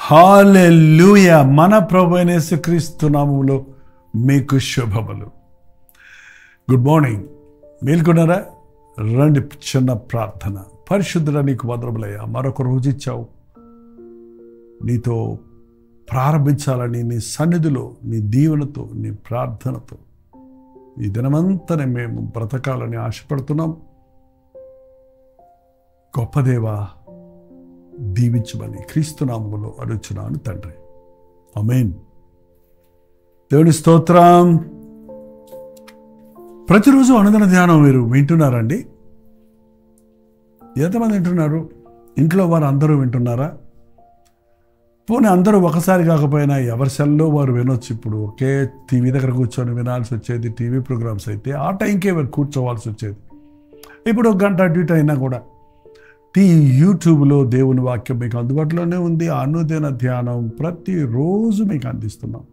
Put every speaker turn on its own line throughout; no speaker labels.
హల్లెలూయా. మన ప్రభువైన యేసుక్రీస్తు నామములో మీకు శుభములు. Good morning. మేల్కొన్నారా? రండి, చిన్న ప్రార్థన. పరిశుద్ధుడా, నీకు వందనములయ్యా. మరొక రోజు ఇచ్చావు. నీతో ప్రారంభించాలని నీ సన్నిధిలో, నీ దీవెనతో, నీ ప్రార్థనతో ఈ దినమంతనే మేము బ్రతకాలని ఆశపడుతున్నాం. గొప్ప దేవా, దీవించమని క్రీస్తునామములో అడుగుచున్నాను తండ్రి. ఆమేన్. దేవుని స్తోత్రం. ప్రతిరోజు అనుదిన ధ్యానం మీరు వింటున్నారండి? ఎంతమంది వింటున్నారు? ఇంట్లో వారు అందరూ వింటున్నారా? పోనీ అందరూ ఒకసారి కాకపోయినా ఎవరి సెల్లో వారు వినొచ్చు. ఇప్పుడు ఒకే టీవీ దగ్గర కూర్చొని వినాల్సి వచ్చేది. టీవీ ప్రోగ్రామ్స్ అయితే ఆ టైంకే కూర్చోవాల్సి వచ్చేది. ఇప్పుడు ఒక గంట అటు ఇటు అయినా కూడా యూట్యూబ్లో దేవుని వాక్యం మీకు అందుబాటులోనే ఉంది. అనుదిన ధ్యానం ప్రతిరోజు మీకు అందిస్తున్నాం.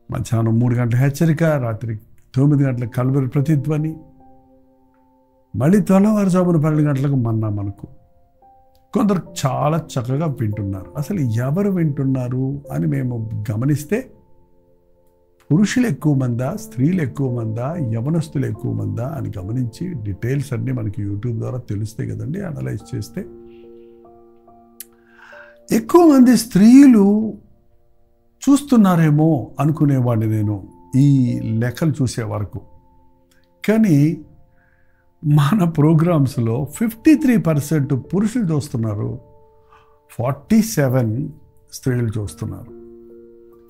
మధ్యాహ్నం 3 గంటల హెచ్చరిక, రాత్రి 9 గంటల కల్వరి ప్రతిధ్వని, మళ్ళీ తెల్లవారుజామున 12 గంటలకు మన్నా. మనకు కొందరు చాలా చక్కగా వింటున్నారు. అసలు ఎవరు వింటున్నారు అని మేము గమనిస్తే పురుషులు ఎక్కువ మందా, స్త్రీలు ఎక్కువ మందా, యవనస్తులు ఎక్కువ మందా అని గమనించి డీటెయిల్స్ అన్నీ మనకి యూట్యూబ్ ద్వారా తెలుస్తాయి కదండి. అనలైజ్ చేస్తే ఎక్కువ మంది స్త్రీలు చూస్తున్నారేమో అనుకునేవాడిని నేను ఈ లెక్కలు చూసే వరకు. కానీ మన ప్రోగ్రామ్స్లో 53% పురుషులు చూస్తున్నారు, 47 స్త్రీలు చూస్తున్నారు.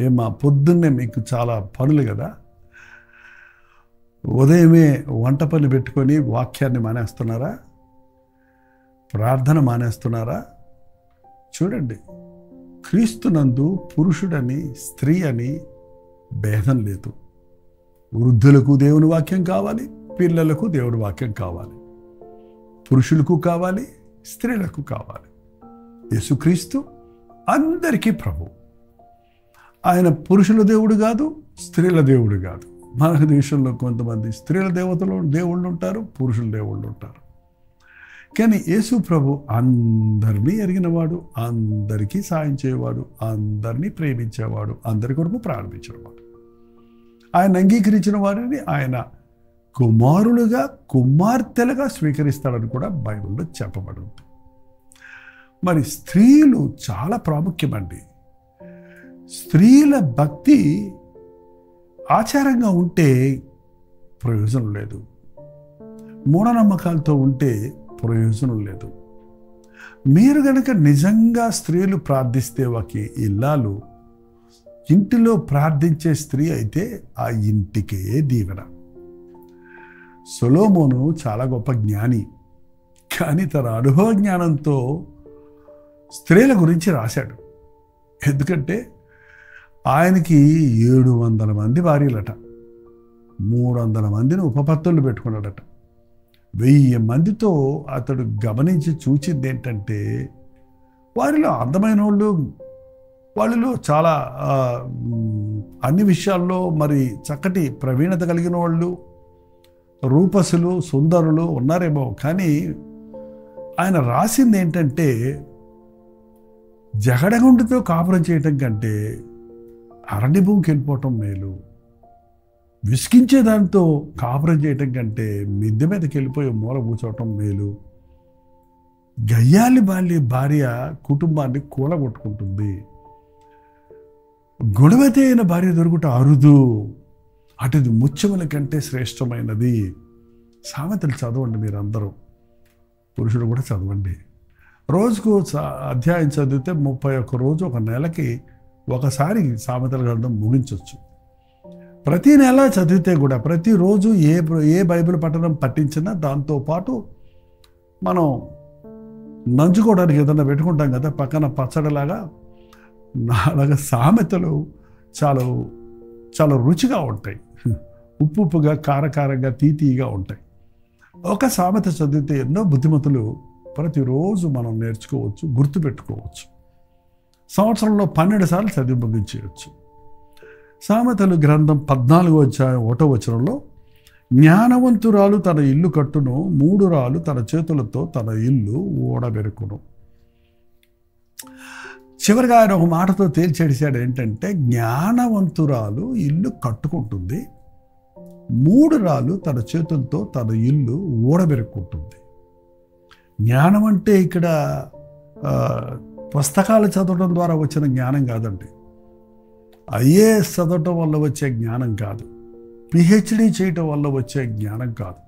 ఏమా పొద్దున్నే మీకు చాలా పనులు కదా, ఉదయమే వంట పని పెట్టుకొని వాక్యాన్ని మానేస్తున్నారా? ప్రార్థన మానేస్తున్నారా? చూడండి, క్రీస్తునందు పురుషుడని స్త్రీ అని భేదం లేదు. వృద్ధులకు దేవుని వాక్యం కావాలి, పిల్లలకు దేవుని వాక్యం కావాలి, పురుషులకు కావాలి, స్త్రీలకు కావాలి. యేసుక్రీస్తు అందరికీ ప్రభు. ఆయన పురుషుల దేవుడు కాదు, స్త్రీల దేవుడు కాదు. మన దేశంలో కొంతమంది స్త్రీల దేవుళ్ళు ఉంటారు, పురుషుల దేవుళ్ళు ఉంటారు. కానీ యేసు ప్రభు అందరినీ ఎరిగినవాడు, అందరికీ సాయం చేయవాడు, అందరినీ ప్రేమించేవాడు, అందరి కొరకు ప్రారంభించినవాడు. ఆయన అంగీకరించిన వారిని ఆయన కుమారులుగా, కుమార్తెలుగా స్వీకరిస్తాడని కూడా బైబిల్లో చెప్పబడింది. మరి స్త్రీలు చాలా ప్రాముఖ్యమండి. స్త్రీల భక్తి ఆచారంగా ఉంటే ప్రయోజనం లేదు, మూఢనమ్మకాలతో ఉంటే ప్రయోజనం లేదు. మీరు గనక నిజంగా స్త్రీలు ప్రార్థిస్తే ఒక ఇల్లాలు ఇంటిలో ప్రార్థించే స్త్రీ అయితే ఆ ఇంటికే దీవెన. సొలొమోను చాలా గొప్ప జ్ఞాని, కానీ తన అనుభవ జ్ఞానంతో స్త్రీల గురించి రాశాడు. ఎందుకంటే ఆయనకి 700 మంది భార్యలట, 300 మందిని ఉపపత్తులు పెట్టుకున్నాడట. 1000 మందితో అతడు గమనించి చూచింది ఏంటంటే, వారిలో అందమైన వాళ్ళలో చాలా అన్ని విషయాల్లో మరి చక్కటి ప్రవీణత కలిగిన వాళ్ళు, రూపసులు, సుందరులు ఉన్నారేమో. కానీ ఆయన రాసింది ఏంటంటే, జగడగుండితో కాపురం చేయటం కంటే అరణ్య భూమికి వెళ్ళిపోవటం మేలు, విసిగించే దాంతో కాపురం చేయటం కంటే మిద్దె మీదకి వెళ్ళిపోయి మూల కూర్చోవటం మేలు. గయ్యాలి భార్య కుటుంబాన్ని కూలగొట్టుకుంటుంది, గుణవతి అయిన భార్య దొరుకుట అరుదు, అటుది ముత్యముల కంటే శ్రేష్టమైనది. సామెతలు చదవండి మీరందరూ, పురుషుడు కూడా చదవండి. రోజుకు అధ్యాయం చదివితే 31 రోజు, ఒక నెలకి ఒకసారి సామెతల గ్రంథం ముగించవచ్చు. ప్రతి నెల చదివితే కూడా, ప్రతిరోజు ఏ బైబిల్ పఠనం పట్టించినా దాంతోపాటు మనం నంచుకోవడానికి ఏదైనా పెట్టుకుంటాం కదా పక్కన పచ్చడిలాగా, అలాగా సామెతలు చాలా చాలా రుచిగా ఉంటాయి, ఉప్పుగా, కారకారంగా, తీతీగా ఉంటాయి. ఒక సామెత చదివితే ఎన్నో బుద్ధిమతులు ప్రతిరోజు మనం నేర్చుకోవచ్చు, గుర్తుపెట్టుకోవచ్చు. సంవత్సరంలో 12 సార్లు చదివి ముగించేయచ్చు. సామెతలు గ్రంథం 14వ అధ్యాయం 1వ వచనంలో, జ్ఞానవంతురాలు తన ఇల్లు కట్టును, మూఢురాలు తన చేతులతో తన ఇల్లు ఓడబెరుకును. చివరిగా ఆయన ఒక మాటతో తేల్చేసాడు ఏంటంటే, జ్ఞానవంతురాలు ఇల్లు కట్టుకుంటుంది, మూఢురాలు తన చేతులతో తన ఇల్లు ఊడబెరుక్కుంటుంది. జ్ఞానం అంటే ఇక్కడ పుస్తకాలు చదవడం ద్వారా వచ్చిన జ్ఞానం కాదండి. ఐఏఎస్ చదవటం వల్ల వచ్చే జ్ఞానం కాదు, పిహెచ్డి చేయటం వల్ల వచ్చే జ్ఞానం కాదు.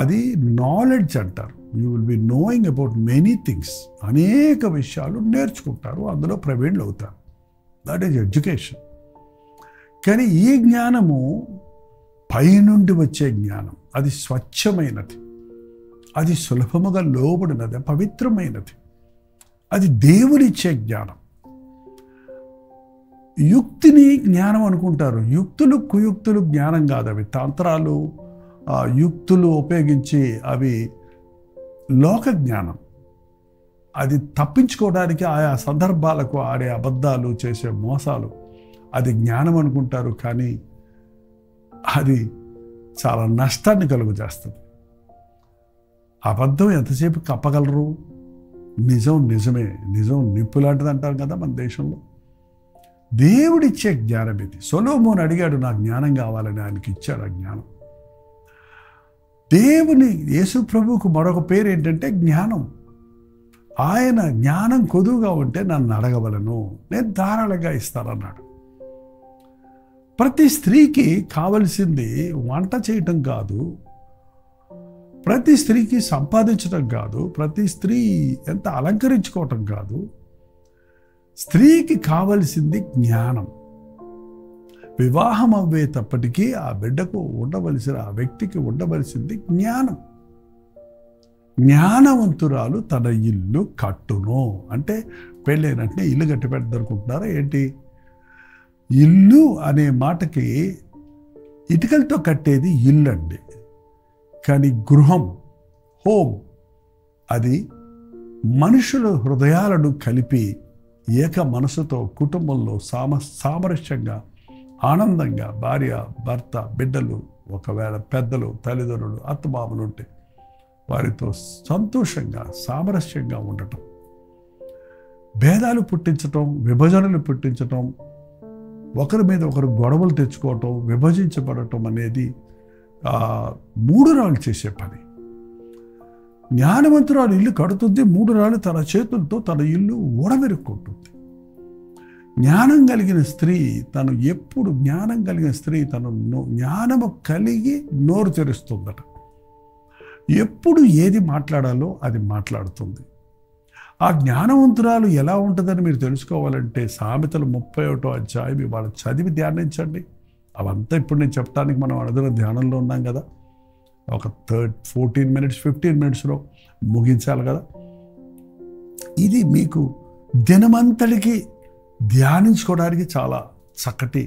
అది నాలెడ్జ్ అంటారు. You will be knowing about many things. అనేక విషయాలు నేర్చుకుంటారు, అందులో ప్రవీణులు అవుతారు. That is education. కానీ ఈ జ్ఞానము పైనుండి వచ్చే జ్ఞానం. అది స్వచ్ఛమైనది, అది సులభముగా లోబడినది, పవిత్రమైనది. అది దేవునిచ్చే జ్ఞానం. యుక్తిని జ్ఞానం అనుకుంటారు. యుక్తులు కుయుక్తులు జ్ఞానం కాదు. అవి తంత్రాలు, యుక్తులు ఉపయోగించి అవి లోక జ్ఞానం. అది తప్పించుకోవడానికి ఆయా సందర్భాలకు ఆడే అబద్ధాలు, చేసే మోసాలు, అది జ్ఞానం అనుకుంటారు. కానీ అది చాలా నష్టాన్ని కలుగజేస్తుంది. అబద్ధం ఎంతసేపు కప్పగలరు? నిజం నిజమే. నిజం నిప్పు లాంటిది అంటారు కదా మన దేశంలో. దేవుడిచ్చే జ్ఞానం ఇది. సొలొమోను అడిగాడు, నా జ్ఞానం కావాలని. ఆయనకి ఇచ్చాడు ఆ జ్ఞానం. దేవుని యేసు ప్రభువుకు మరొక పేరు ఏంటంటే జ్ఞానం. ఆయన జ్ఞానం కొదువుగా ఉంటే నన్ను అడగవలను, నేను ధారాళంగా ఇస్తానన్నాడు. ప్రతి స్త్రీకి కావలసింది వంట చేయటం కాదు, ప్రతి స్త్రీకి సంపాదించడం కాదు, ప్రతి స్త్రీ ఎంత అలంకరించుకోవటం కాదు. స్త్రీకి కావలసింది జ్ఞానం. వివాహం అవ్వేటప్పటికీ ఆ బిడ్డకు ఉండవలసిన, ఆ వ్యక్తికి ఉండవలసింది జ్ఞానం. జ్ఞానవంతురాలు తన ఇల్లు కట్టును అంటే పెళ్ళైనట్టే ఇల్లు కట్టి పెడతారనుకుంటున్నారా ఏంటి? ఇల్లు అనే మాటకి ఇటుకలతో కట్టేది ఇల్లు అండి. కానీ గృహం, హోమ్, అది మనుషుల హృదయాలను కలిపి ఏక మనసుతో కుటుంబంలో సామరస్యంగా, ఆనందంగా భార్య, భర్త, బిడ్డలు, ఒకవేళ పెద్దలు, తల్లిదండ్రులు, అత్తమామలు ఉంటే వారితో సంతోషంగా, సామరస్యంగా ఉండటం. భేదాలు పుట్టించటం, విభజనలు పుట్టించటం, ఒకరి మీద ఒకరు గొడవలు తెచ్చుకోవటం, విభజించబడటం అనేది మూఢురాలు చేసే పని. జ్ఞానవంతురాలు ఇల్లు కడుతుంది, మూఢురాలు తన చేతులతో తన ఇల్లు ఊడబెరుక్కుంటుంది. జ్ఞానం కలిగిన స్త్రీ తను ఎప్పుడు జ్ఞానము కలిగి నోరు తెరుస్తుందట. ఎప్పుడు ఏది మాట్లాడాలో అది మాట్లాడుతుంది. ఆ జ్ఞానవంతురాలు ఎలా ఉంటుందని మీరు తెలుసుకోవాలంటే సామెతలు 31వ అధ్యాయం ఇవాళ చదివి ధ్యానించండి. అవంతా ఇప్పుడు నేను చెప్పడానికి మనం అడుగున ధ్యానంలో ఉన్నాం కదా. ఒక 14 minutes 15 minutesలో ముగించాలి కదా. ఇది మీకు దినమంతటికి ధ్యానించుకోవడానికి చాలా చక్కటి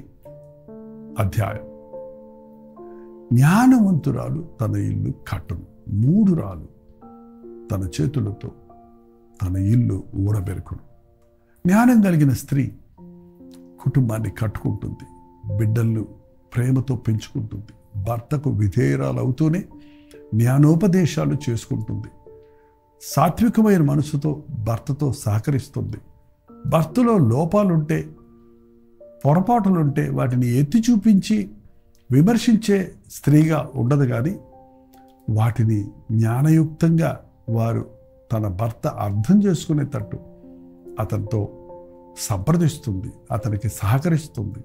అధ్యాయం. జ్ఞానవంతురాలు తన ఇల్లు కట్టును, మూఢురాలు తన చేతులతో తన ఇల్లు ఊడబెరుకును. జ్ఞానం కలిగిన స్త్రీ కుటుంబాన్ని కట్టుకుంటుంది, బిడ్డలను ప్రేమతో పెంచుకుంటుంది, భర్తకు విధేయురాలు అవుతూనే జ్ఞానోపదేశాలు చేసుకుంటుంది, సాత్వికమైన మనసుతో భర్తతో సహకరిస్తుంది. భర్తలో లోపాలుంటే, పొరపాటులుంటే వాటిని ఎత్తి చూపించి విమర్శించే స్త్రీగా ఉండదు. కానీ వాటిని జ్ఞానయుక్తంగా వారు తన భర్త అర్థం చేసుకునేటట్టు అతనితో సంప్రదిస్తుంది, అతనికి సహకరిస్తుంది,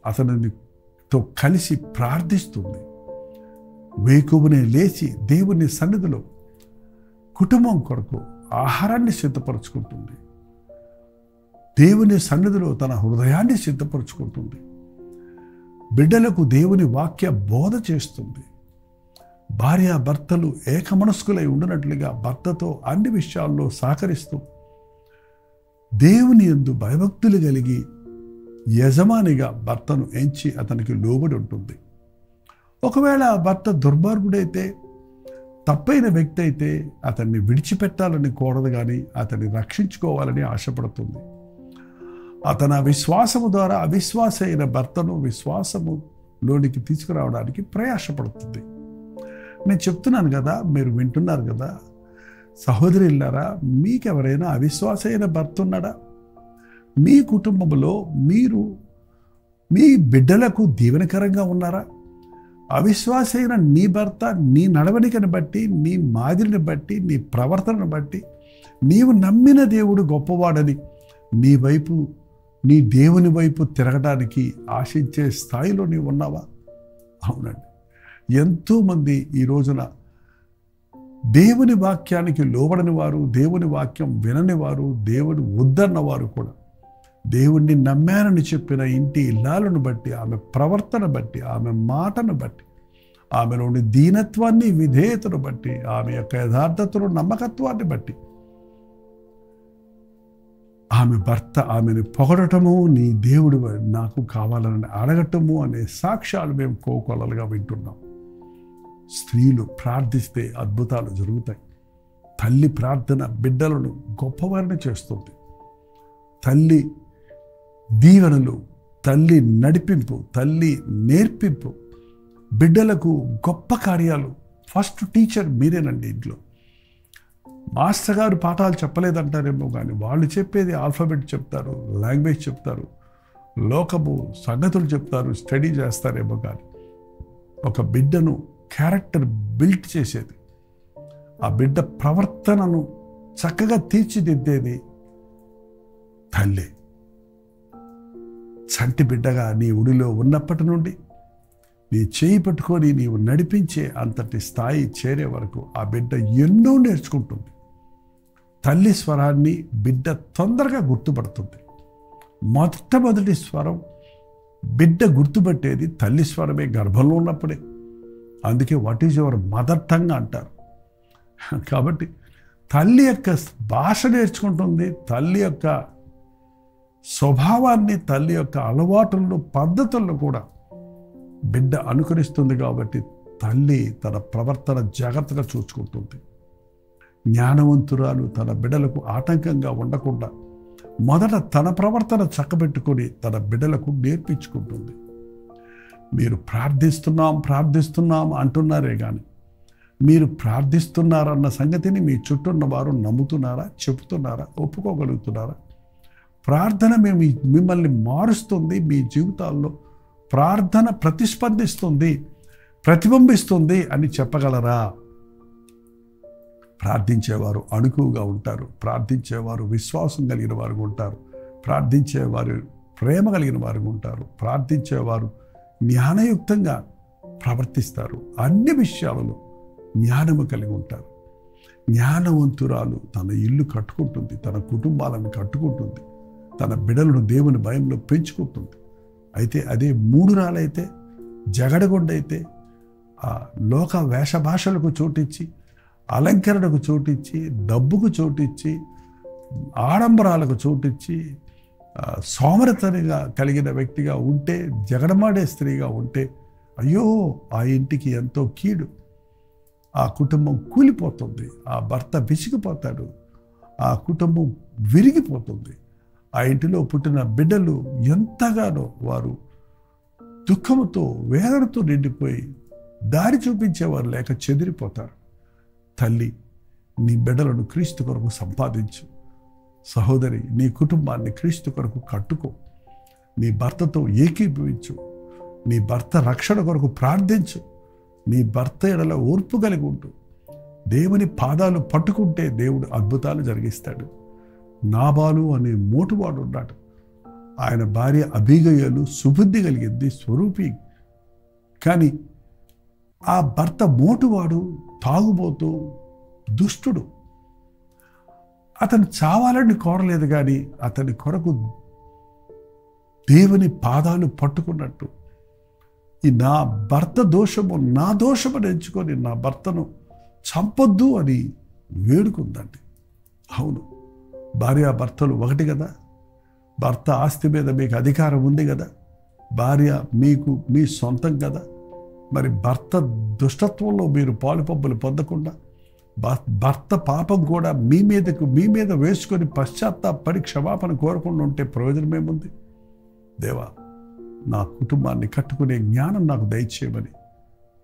అతనితో కలిసి ప్రార్థిస్తుంది. వేకువనే లేచి దేవుని సన్నిధిలో కుటుంబం కొరకు ఆహారాన్ని సిద్ధపరచుకుంటుంది, దేవుని సన్నిధిలో తన హృదయాన్ని సిద్ధపరచుకుంటుంది, బిడ్డలకు దేవుని వాక్య బోధ చేస్తుంది. భార్యాభర్తలు ఏకమనస్కులై ఉండినట్లుగా భర్తతో అన్ని విషయాల్లో సహకరిస్తూ దేవుని యందు భయభక్తులు కలిగి యజమానిగా భర్తను ఎంచి అతనికి లోబడి ఉంటుంది. ఒకవేళ ఆ భర్త దుర్మార్గుడైతే, తప్పైన వ్యక్తి అయితే అతన్ని విడిచిపెట్టాలని కోరదు, కానీ అతన్ని రక్షించుకోవాలని ఆశపడుతుంది. అతని విశ్వాసము ద్వారా అవిశ్వాస అయిన భర్తను విశ్వాసములోనికి తీసుకురావడానికి ప్రయాసపడుతుంది. నేను చెప్తున్నాను కదా, మీరు వింటున్నారు కదా. సహోదరులారా, మీకెవరైనా అవిశ్వాసైన భర్త ఉన్నాడా? మీ కుటుంబంలో మీరు మీ బిడ్డలకు దీవెనకరంగా ఉన్నారా? అవిశ్వాసైన నీ భర్త నీ నడవడికను బట్టి, నీ మాదిరిని బట్టి, నీ ప్రవర్తనను బట్టి నీవు నమ్మిన దేవుడు గొప్పవాడని నీ వైపు, నీ దేవుని వైపు తిరగడానికి ఆశించే స్థాయిలో నీవు ఉన్నావా? అవునండి. ఎంతోమంది ఈ రోజున దేవుని వాక్యానికి లోబడని వారు, దేవుని వాక్యం వినని వారు, దేవుని వద్దన్న వారు కూడా దేవుణ్ణి నమ్మానని చెప్పిన ఇంటి ఇల్లాలను బట్టి, ఆమె ప్రవర్తన బట్టి, ఆమె మాటను బట్టి, ఆమెలోని దీనత్వాన్ని, విధేయతను బట్టి, ఆమె యొక్క యథార్థతను, నమ్మకత్వాన్ని బట్టి ఆమె భర్త ఆమెను పొగడటము, నీ దేవుడు నాకు కావాలని అడగటము అనే సాక్ష్యాలు మేము కోకొల్లలుగా వింటున్నాం. స్త్రీలు ప్రార్థిస్తే అద్భుతాలు జరుగుతాయి. తల్లి ప్రార్థన బిడ్డలను గొప్పవారిని చేస్తుంది. తల్లి దీవెనలు, తల్లి నడిపింపు, తల్లి నేర్పింపు, బిడ్డలకు గొప్ప కార్యాలు. ఫస్ట్ టీచర్ మీరేనండి. ఇంట్లో మాస్టర్ గారు పాఠాలు చెప్పలేదంటారేమో కానీ వాళ్ళు చెప్పేది ఆల్ఫాబెట్ చెప్తారు, లాంగ్వేజ్ చెప్తారు, లోకము సంగతులు చెప్తారు, స్టడీ చేస్తారేమో కానీ ఒక బిడ్డను క్యారెక్టర్ బిల్డ్ చేసేది, ఆ బిడ్డ ప్రవర్తనను చక్కగా తీర్చిదిద్దేది తల్లి. చంటి బిడ్డగా నీ ఉడిలో ఉన్నప్పటి నుండి నీ చేయి పట్టుకొని నీవు నడిపించే అంతటి స్థాయి చేరే వరకు ఆ బిడ్డ ఎన్నో నేర్చుకుంటుంది. తల్లి స్వరాన్ని బిడ్డ తొందరగా గుర్తుపడుతుంది. మొట్టమొదటి స్వరం బిడ్డ గుర్తుపట్టేది తల్లి స్వరమే, గర్భంలో ఉన్నప్పుడే. అందుకే what is your mother tongue అంటారు. కాబట్టి తల్లి యొక్క భాష నేర్చుకుంటుంది, తల్లి యొక్క స్వభావాన్ని, తల్లి యొక్క అలవాటులను, పద్ధతులను కూడా బిడ్డ అనుకరిస్తుంది. కాబట్టి తల్లి తన ప్రవర్తన జాగ్రత్తగా చూసుకుంటుంది. జ్ఞానవంతురాలు తన బిడ్డలకు ఆటంకంగా ఉండకుండా మొదట తన ప్రవర్తన చక్కబెట్టుకొని తన బిడ్డలకు నేర్పించుకుంటుంది. మీరు ప్రార్థిస్తున్నాం అంటున్నారే కానీ మీరు ప్రార్థిస్తున్నారన్న సంగతిని మీ చుట్టూ ఉన్న వారు నమ్ముతున్నారా, చెబుతున్నారా, ఒప్పుకోగలుగుతున్నారా? ప్రార్థన మిమ్మల్ని మారుస్తుంది. మీ జీవితాల్లో ప్రార్థన ప్రతిస్పందిస్తుంది, ప్రతిబింబిస్తుంది అని చెప్పగలరా? ప్రార్థించేవారు అణుకువగా ఉంటారు, ప్రార్థించేవారు విశ్వాసం కలిగిన వారు ఉంటారు, ప్రార్థించేవారు ప్రేమ కలిగిన వారు ఉంటారు, ప్రార్థించేవారు జ్ఞానయుక్తంగా ప్రవర్తిస్తారు, అన్ని విషయాలలో జ్ఞానము కలిగి ఉంటారు. జ్ఞానవంతురాలు తన ఇల్లు కట్టుకుంటుంది, తన కుటుంబాలను కట్టుకుంటుంది, తన బిడ్డలను దేవుని భయంలో పెంచుకుంటుంది. అయితే అదే మూఢురాలైతే, జగడగొండైతే ఆ లోక వేషభాషలకు చోటిచ్చి, అలంకరణకు చోటిచ్చి, డబ్బుకు చోటిచ్చి, ఆడంబరాలకు చోటిచ్చి, సోమరతనిగా కలిగిన వ్యక్తిగా ఉంటే, జగడమాడే స్త్రీగా ఉంటే, అయ్యో ఆ ఇంటికి ఎంతో కీడు. ఆ కుటుంబం కూలిపోతుంది, ఆ భర్త విసిగిపోతాడు, ఆ కుటుంబం విరిగిపోతుంది. ఆ ఇంటిలో పుట్టిన బిడ్డలు ఎంతగానో వారు దుఃఖముతో, వేదనతో నిండిపోయి దారి చూపించేవారు లేక చెదిరిపోతారు. తల్లి, నీ బిడ్డలను క్రీస్తు కొరకు సంపాదించు. సహోదరి, నీ కుటుంబాన్ని క్రీస్తు కొరకు కట్టుకో. నీ భర్తతో ఏకీభవించు. నీ భర్త రక్షణ కొరకు ప్రార్థించు. నీ భర్త ఎడల ఓర్పు కలిగి ఉంటూ దేవుని పాదాలు పట్టుకుంటే దేవుడు అద్భుతాలు జరిగిస్తాడు. నాబాలు అనే మోటువాడు ఉన్నాడు. ఆయన భార్య అబీగయలు సుబుద్ధి కలిగింది, స్వరూపి. కానీ ఆ భర్త మోటువాడు, తాగుబోతూ, దుష్టుడు. అతను చావాలని కోరలేదు కానీ అతని కొరకు దేవుని పాదాలు పట్టుకున్నట్టు ఈ నా భర్త దోషము నా దోషమని ఎంచుకొని నా భర్తను చంపొద్దు అని వేడుకుందండి. అవును, భార్యాభర్తలు ఒకటి కదా. భర్త ఆస్తి మీద మీకు అధికారం ఉంది కదా. భార్య మీకు మీ సొంతం కదా. మరి భర్త దుష్టత్వంలో మీరు పాలుపబ్బులు పొందకుండా భర్త పాపం కూడా మీ మీద వేసుకొని పశ్చాత్తాపడి క్షమాపణ కోరకుండా ఉంటే ప్రయోజనం ఏముంది? దేవా, నా కుటుంబాన్ని కట్టుకునే జ్ఞానం నాకు దయచేయమని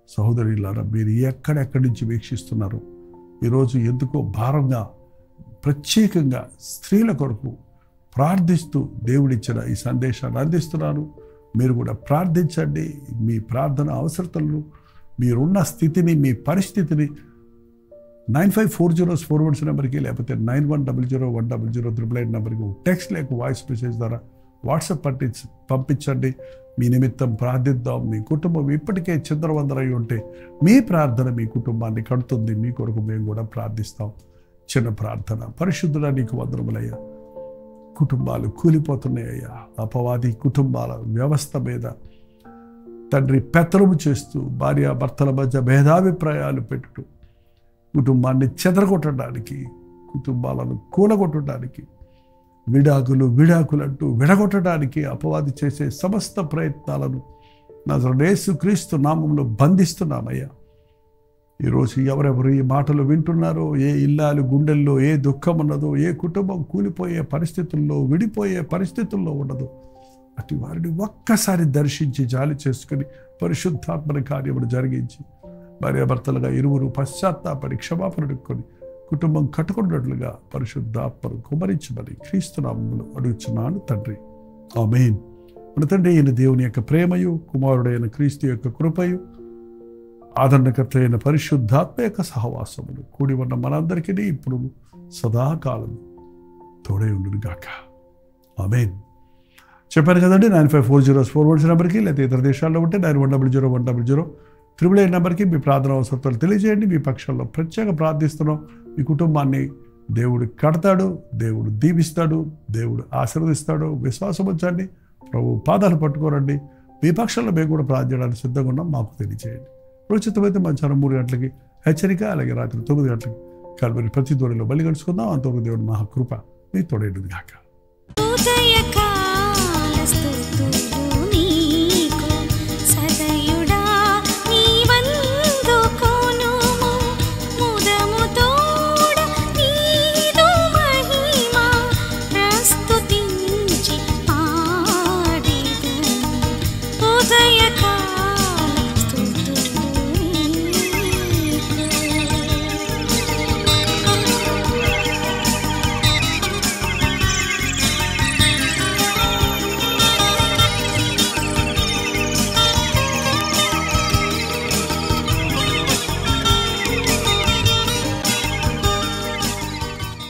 సహోదరులారా, మీరు ఎక్కడెక్కడి నుంచి వీక్షిస్తున్నారో ఈరోజు ఎందుకో భారంగా ప్రత్యేకంగా స్త్రీల కొరకు ప్రార్థిస్తూ దేవుడిచ్చిన ఈ సందేశాన్ని అందిస్తున్నాను. మీరు కూడా ప్రార్థించండి. మీ ప్రార్థన అవసరతలను, మీరున్న స్థితిని, మీ పరిస్థితిని 9540 నెంబర్కి, లేకపోతే 91001008 నెంబర్కి టెక్స్ట్ లేక వాయిస్ మెసేజ్ ద్వారా వాట్సాప్ పంపించండి. మీ నిమిత్తం ప్రార్థిద్దాం. మీ కుటుంబం ఇప్పటికే చిందరవందరై ఉంటే మీ ప్రార్థన మీ కుటుంబాన్ని కడుతుంది. మీ కొరకు మేము కూడా ప్రార్థిస్తాం. చిన్న ప్రార్థన. పరిశుద్ధుడా, నీకు వందనములయ్యా. కుటుంబాలు కూలిపోతున్నాయ్యా. అపవాది కుటుంబాల వ్యవస్థ మీద తండ్రి పెత్తలము చేస్తూ భార్యాభర్తల మధ్య భేదాభిప్రాయాలు పెట్టుతూ కుటుంబాన్ని చెదరగొట్టడానికి, కుటుంబాలను కూలగొట్టడానికి, విడాకులంటూ విడగొట్టడానికి అపవాది చేసే సమస్త ప్రయత్నాలను నజరేయుడైన యేసుక్రీస్తు నామములో బంధిస్తున్నామయ్యా. ఈరోజు ఎవరెవరు ఈ మాటలు వింటున్నారో, ఏ ఇల్లాలు గుండెల్లో ఏ దుఃఖం ఉన్నదో, ఏ కుటుంబం కూలిపోయే పరిస్థితుల్లో, విడిపోయే పరిస్థితుల్లో ఉన్నదో, అటు వారిని ఒక్కసారి దర్శించి జాలి చేసుకుని పరిశుద్ధాత్మని కార్యములు జరిగించి భార్యాభర్తలుగా ఇరువురు పశ్చాత్తాపడి క్షమాపణ అడుక్కొని కుటుంబం కట్టుకున్నట్లుగా పరిశుద్ధాత్మను కుమరించమని క్రీస్తు నామములో అడుగుచున్నాను తండ్రి. ఆమేన్. మన తండ్రి అయిన దేవుని యొక్క ప్రేమయు, కుమారుడైన క్రీస్తు యొక్క కృపయు, ఆదరణకర్త అయిన పరిశుద్ధాత్మ యొక్క సహవాసములు కూడి ఉన్న మనందరికీ ఇప్పుడు సదాకాలం తోడై ఉండును గాక. ఆమేన్. చెప్పాను కదండి, 95401008 నెంబర్కి, లేదా ఇతర దేశాల్లో ఉంటే 91001008 నెంబర్కి మీ ప్రార్థన అవసరాలు తెలియజేయండి. మీ పక్షంలో ప్రత్యేక ప్రార్థిస్తున్నాం. మీ కుటుంబాన్ని దేవుడు కడతాడు, దేవుడు దీవిస్తాడు, దేవుడు ఆశీర్వదిస్తాడు. విశ్వాసం ఉంచండి, ప్రభు పాదాలు పట్టుకోరండి. మీ పక్షంలో మేము కూడా ప్రార్థన చేయడానికి సిద్ధంగా ఉన్నాం. మాకు తెలియజేయండి. ఉచితమైతే మధ్యాహ్నం 3 గంటలకి హెచ్చరిక, అలాగే రాత్రి 9 గంటలకి కల్వరి ప్రతి ధ్వనిలో బలి కలుసుకుందాం. అంతవరకు దేవుడు మహాకృప మీ తోడేండును గాక.